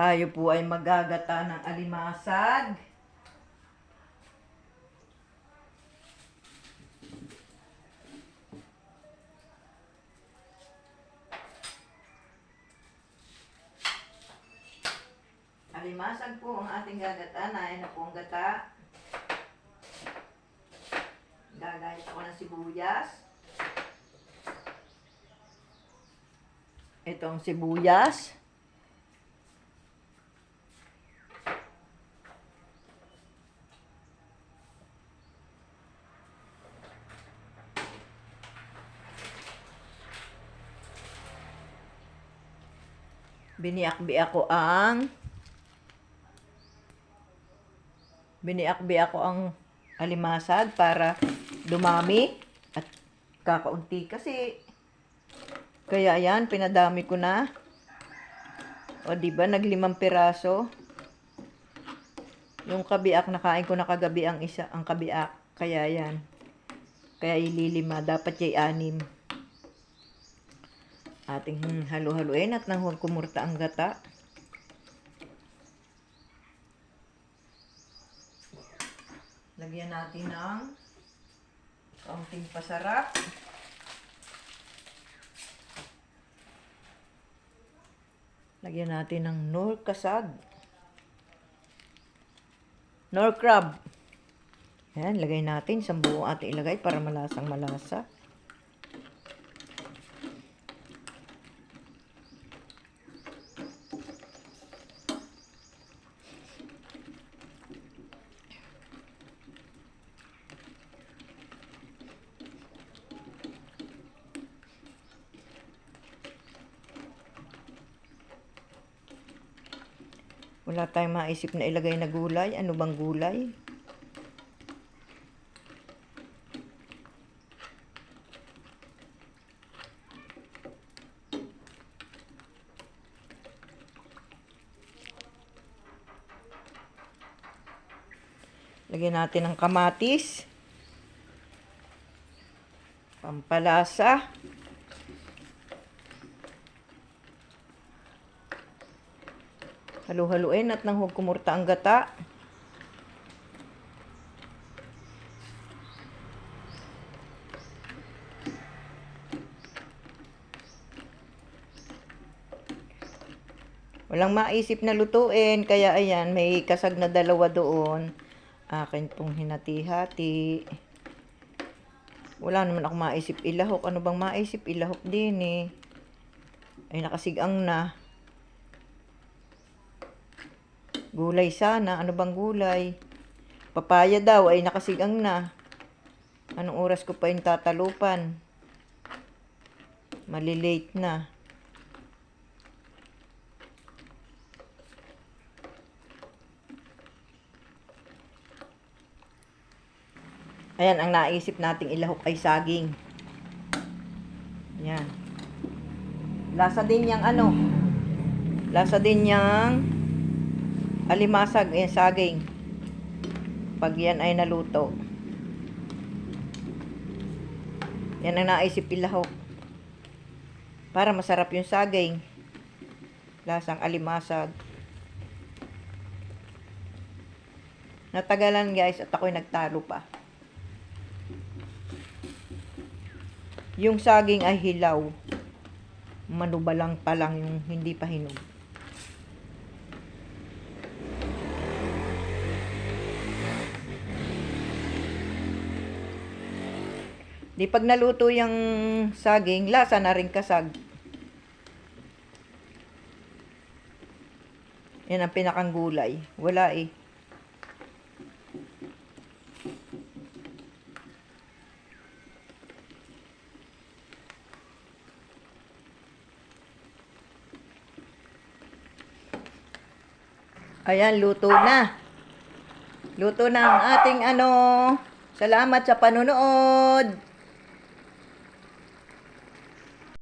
Tayo po ay magagata ng alimasag. Alimasag po ang ating gagataan. Ayan na po ang gata. Gagayat ako ng sibuyas. Ito ang sibuyas. Biniakbi ako ang alimasag para dumami at kakaunti kasi. Kaya yan, pinadami ko na. O diba, nag5 piraso. Yung kabiak, nakain ko na kagabi ang kabiak. Kaya yan. Kaya ililima, dapat yung 6. Ating halu-haluin at nang kumurta ang gata. Lagyan natin ng kaunting pasarap. Lagyan natin ng nor kasag. Nor crab. Yan, lagay natin. Isang buong ating ilagay para malasang malasa. Wala tayong maisip na ilagay na gulay. Ano bang gulay? Lagyan natin ng kamatis. Pampalasa. Halu-haluin at nang kumurta ang gata. Walang maisip na lutuin, kaya ayan, may kasag na 2 doon. Akin pong hinati-hati. Wala naman ako maisip ilahok. Ano bang maisip ilahok din eh. Ay nakasigang na. Gulay sana. Ano bang gulay? Papaya daw ay nakasigang na. Anong oras ko pa yung tatalupan? Malilate na. Ayan, ang naisip nating ilahok ay saging. Yan. Lasa din yang ano. Lasa din yang alimasag. Ayan, saging. Pag yan ay naluto. Yan ang naisip ilahok. Para masarap yung saging. Lasang alimasag. Natagalan guys at ako'y nagtalo pa. Yung saging ay hilaw. Manubalang pa lang yung hindi pa hinog. Di pag naluto yung saging, lasa na rin kasag. Yan ang pinakang gulay. Wala eh. Ayan, luto na. Luto na ang ating ano. Salamat sa panonood.